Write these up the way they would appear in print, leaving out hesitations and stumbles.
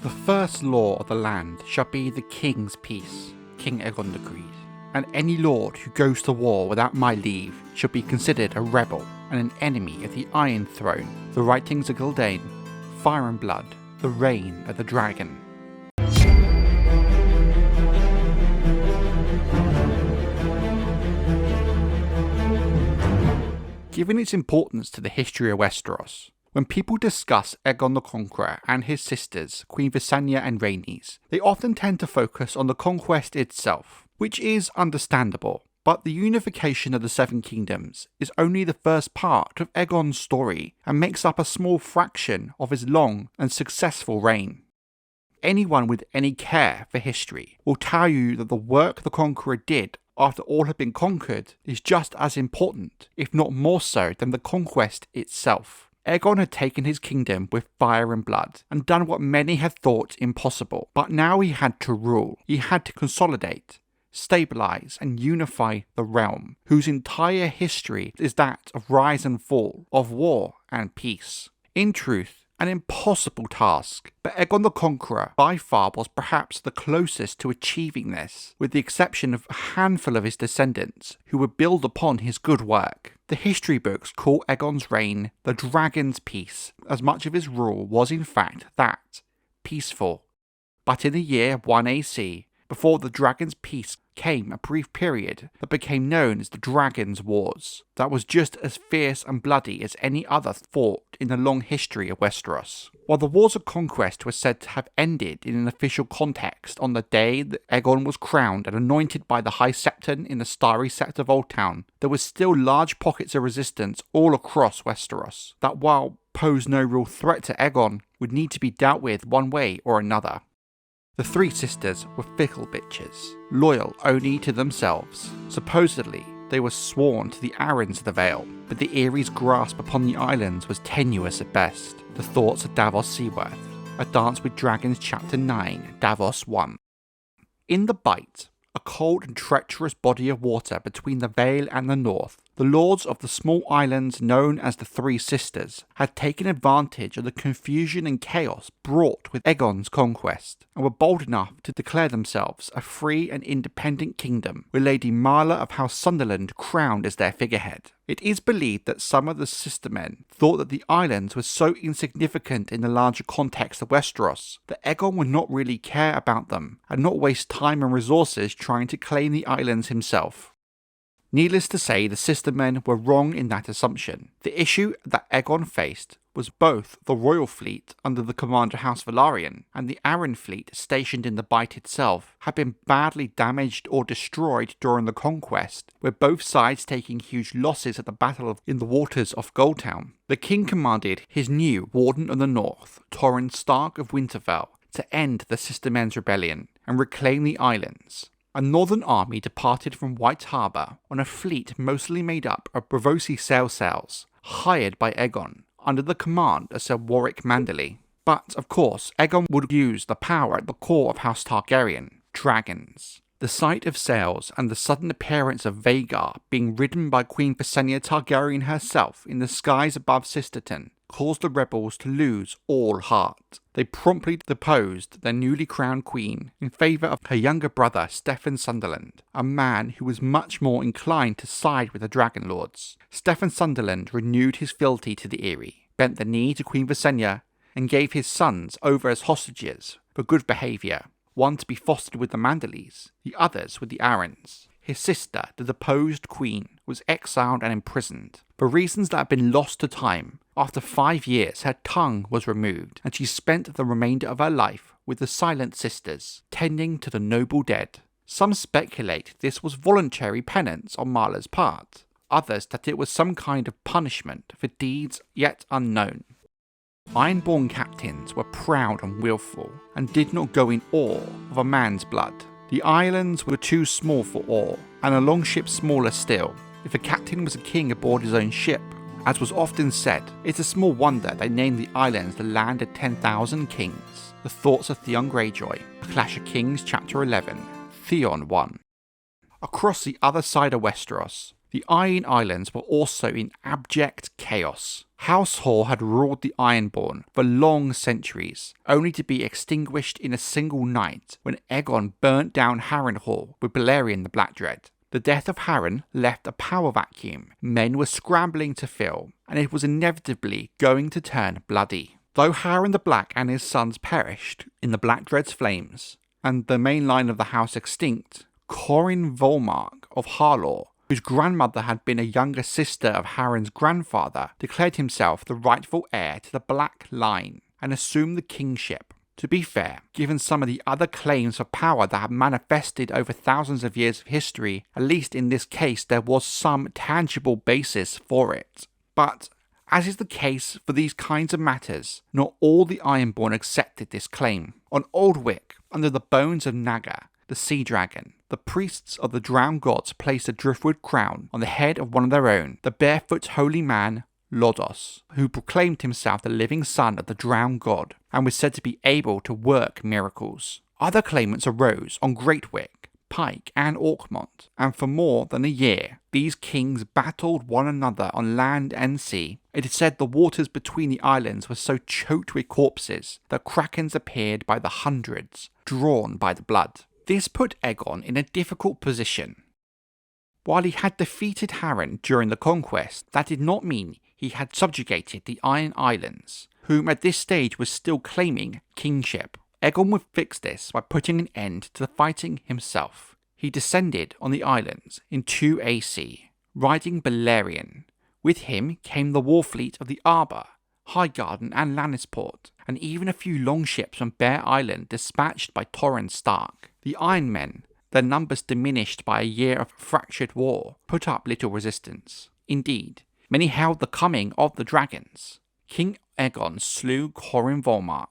The first law of the land shall be the king's peace, King Aegon decreed, and any lord who goes to war without my leave shall be considered a rebel and an enemy of the Iron Throne, the writings of Gyldayn, Fire and Blood, the reign of the dragon. Given its importance to the history of Westeros, when people discuss Aegon the Conqueror and his sisters, Queen Visenya and Rhaenys, they often tend to focus on the conquest itself, which is understandable, but the unification of the Seven Kingdoms is only the first part of Aegon's story and makes up a small fraction of his long and successful reign. Anyone with any care for history will tell you that the work the Conqueror did after all had been conquered is just as important, if not more so, than the conquest itself. Aegon had taken his kingdom with fire and blood, and done what many had thought impossible, but now he had to rule. He had to consolidate, stabilise and unify the realm, whose entire history is that of rise and fall, of war and peace. In truth, an impossible task, but Aegon the Conqueror by far was perhaps the closest to achieving this, with the exception of a handful of his descendants who would build upon his good work. The history books call Aegon's reign the Dragon's Peace, as much of his rule was in fact that, peaceful. But in the year 1 AC, before the Dragon's Peace came a brief period that became known as the Dragon's Wars, that was just as fierce and bloody as any other fought in the long history of Westeros. While the Wars of Conquest were said to have ended in an official context on the day that Aegon was crowned and anointed by the High Septon in the starry Sept of Old Town, there were still large pockets of resistance all across Westeros, that while posed no real threat to Aegon, would need to be dealt with one way or another. The three sisters were fickle bitches, loyal only to themselves. Supposedly, they were sworn to the Arryns of the Vale, but the Eyries' grasp upon the islands was tenuous at best. The thoughts of Davos Seaworth, A Dance with Dragons Chapter 9, Davos 1. In the Bight, a cold and treacherous body of water between the Vale and the north, the lords of the small islands known as the Three Sisters had taken advantage of the confusion and chaos brought with Aegon's conquest, and were bold enough to declare themselves a free and independent kingdom, with Lady Marla of House Sunderland crowned as their figurehead. It is believed that some of the sistermen thought that the islands were so insignificant in the larger context of Westeros that Aegon would not really care about them, and not waste time and resources trying to claim the islands himself. Needless to say, the sistermen were wrong in that assumption. The issue that Aegon faced was both the royal fleet under the commander House Velaryon and the Arryn fleet stationed in the Bight itself had been badly damaged or destroyed during the conquest, with both sides taking huge losses at the battle in the waters off Goldtown. The king commanded his new Warden of the North, Torrhen Stark of Winterfell, to end the Sistermen's rebellion and reclaim the islands. A northern army departed from White Harbour on a fleet mostly made up of Braavosi sails, hired by Aegon, under the command of Sir Warwick Manderly. But, of course, Aegon would use the power at the core of House Targaryen, dragons. The sight of sails and the sudden appearance of Vhagar being ridden by Queen Visenya Targaryen herself in the skies above Sisterton caused the rebels to lose all heart. They promptly deposed their newly crowned queen in favour of her younger brother Steffon Sunderland, a man who was much more inclined to side with the Dragon Lords. Steffon Sunderland renewed his fealty to the Eyrie, bent the knee to Queen Visenya, and gave his sons over as hostages for good behaviour, one to be fostered with the Manderlys, the others with the Arryns. His sister, the deposed queen, was exiled and imprisoned. For reasons that have been lost to time, after 5 years her tongue was removed, and she spent the remainder of her life with the Silent Sisters, tending to the noble dead. Some speculate this was voluntary penance on Marla's part, others that it was some kind of punishment for deeds yet unknown. Ironborn captains were proud and willful, and did not go in awe of a man's blood. The islands were too small for awe, and a longship smaller still. If a captain was a king aboard his own ship, as was often said, it's a small wonder they named the islands the Land of 10,000 Kings. The Thoughts of Theon Greyjoy, A Clash of Kings Chapter 11, Theon 1. Across the other side of Westeros, The Iron Islands were also in abject chaos. House Hoare had ruled the Ironborn for long centuries, only to be extinguished in a single night when Aegon burnt down Harrenhal with Balerion the Blackdread. The death of Harren left a power vacuum men were scrambling to fill, and it was inevitably going to turn bloody. Though Harren the Black and his sons perished in the Blackdread's flames, and the main line of the house extinct, Corin Volmark of Harlaw, whose grandmother had been a younger sister of Harren's grandfather, declared himself the rightful heir to the Black line and assumed the kingship. To be fair, given some of the other claims for power that have manifested over thousands of years of history, at least in this case there was some tangible basis for it. But, as is the case for these kinds of matters, not all the Ironborn accepted this claim. On Old Wick, under the bones of Naga, the sea dragon, the priests of the drowned gods placed a driftwood crown on the head of one of their own, the barefoot holy man Lodos, who proclaimed himself the living son of the drowned god, and was said to be able to work miracles. Other claimants arose on Great Wick, Pike, and Orkmont, and for more than a year, these kings battled one another on land and sea. It is said the waters between the islands were so choked with corpses that krakens appeared by the hundreds, drawn by the blood. This put Aegon in a difficult position. While he had defeated Harren during the conquest, that did not mean he had subjugated the Iron Islands, whom at this stage was still claiming kingship. Aegon would fix this by putting an end to the fighting himself. He descended on the islands in 2 AC, riding Balerion. With him came the war fleet of the Arbor, Highgarden and Lannisport, and even a few longships from Bear Island dispatched by Torrhen Stark. The Iron Men, their numbers diminished by a year of fractured war, put up little resistance. Indeed, many hailed the coming of the dragons. King Aegon slew Corin Volmark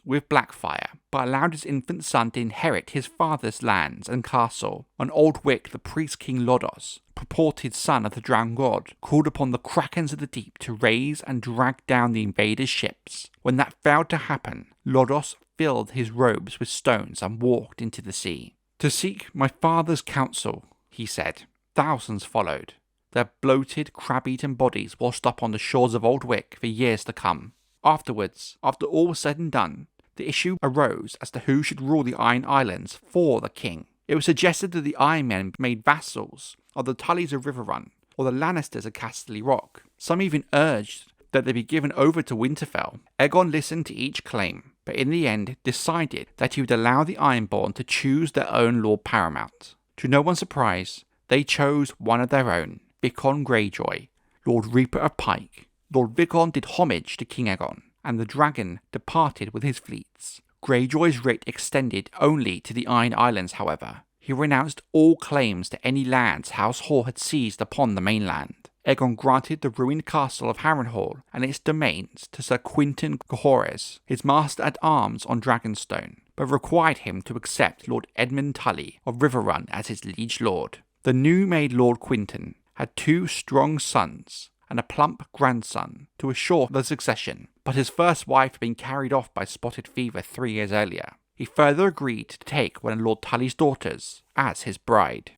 with Blackfire, but allowed his infant son to inherit his father's lands and castle. On Old Wick, the priest King Lodos, purported son of the drowned god, called upon the krakens of the deep to raise and drag down the invaders' ships. When that failed to happen, Lodos filled his robes with stones and walked into the sea. "To seek my father's counsel," he said. Thousands followed. Their bloated, crab-eaten bodies washed up on the shores of Old Wick for years to come. Afterwards, after all was said and done, the issue arose as to who should rule the Iron Islands for the king. It was suggested that the Iron Men be made vassals of the Tullys of Riverrun or the Lannisters of Casterly Rock. Some even urged that they be given over to Winterfell. Aegon listened to each claim, but in the end decided that he would allow the Ironborn to choose their own Lord Paramount. To no one's surprise, they chose one of their own, Vicon Greyjoy, Lord Reaper of Pike. Lord Vicon did homage to King Aegon, and the dragon departed with his fleets. Greyjoy's writ extended only to the Iron Islands, however. He renounced all claims to any lands House Hoare had seized upon the mainland. Aegon granted the ruined castle of Harrenhal and its domains to Sir Quinton Cahores, his master-at-arms on Dragonstone, but required him to accept Lord Edmund Tully of Riverrun as his liege lord. The new-made Lord Quinton had 2 strong sons and a plump grandson to assure the succession, but his first wife had been carried off by spotted fever 3 years earlier. He further agreed to take one of Lord Tully's daughters as his bride.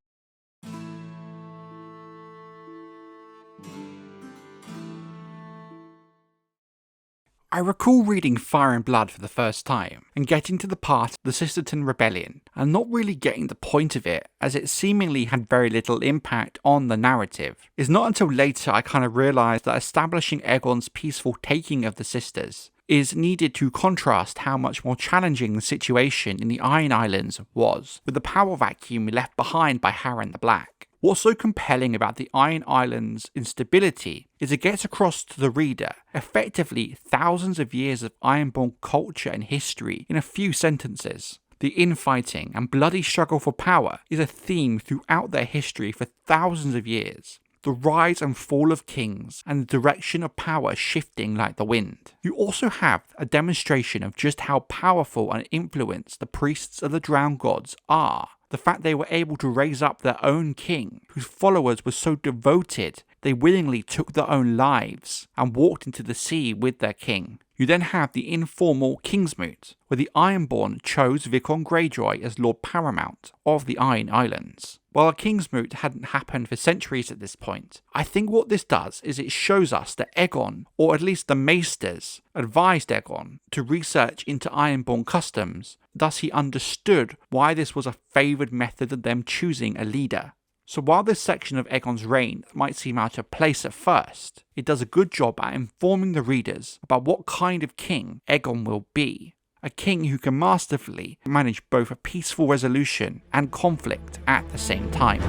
I recall reading Fire and Blood for the first time and getting to the part of the Sisterton Rebellion and not really getting the point of it, as it seemingly had very little impact on the narrative. It's not until later I kind of realised that establishing Aegon's peaceful taking of the sisters is needed to contrast how much more challenging the situation in the Iron Islands was, with the power vacuum left behind by Harren the Black. What's so compelling about the Iron Islands' instability is it gets across to the reader effectively thousands of years of Ironborn culture and history in a few sentences. The infighting and bloody struggle for power is a theme throughout their history for thousands of years. The rise and fall of kings and the direction of power shifting like the wind. You also have a demonstration of just how powerful and influenced the priests of the drowned gods are. The fact they were able to raise up their own king, whose followers were so devoted they willingly took their own lives and walked into the sea with their king. You then have the informal kingsmoot, where the Ironborn chose Visenya Greyjoy as Lord Paramount of the Iron Islands. While a kingsmoot hadn't happened for centuries at this point, I think what this does is it shows us that Aegon, or at least the Maesters, advised Aegon to research into Ironborn customs, thus he understood why this was a favoured method of them choosing a leader. So while this section of Aegon's reign might seem out of place at first, it does a good job at informing the readers about what kind of king Aegon will be. A king who can masterfully manage both a peaceful resolution and conflict at the same time.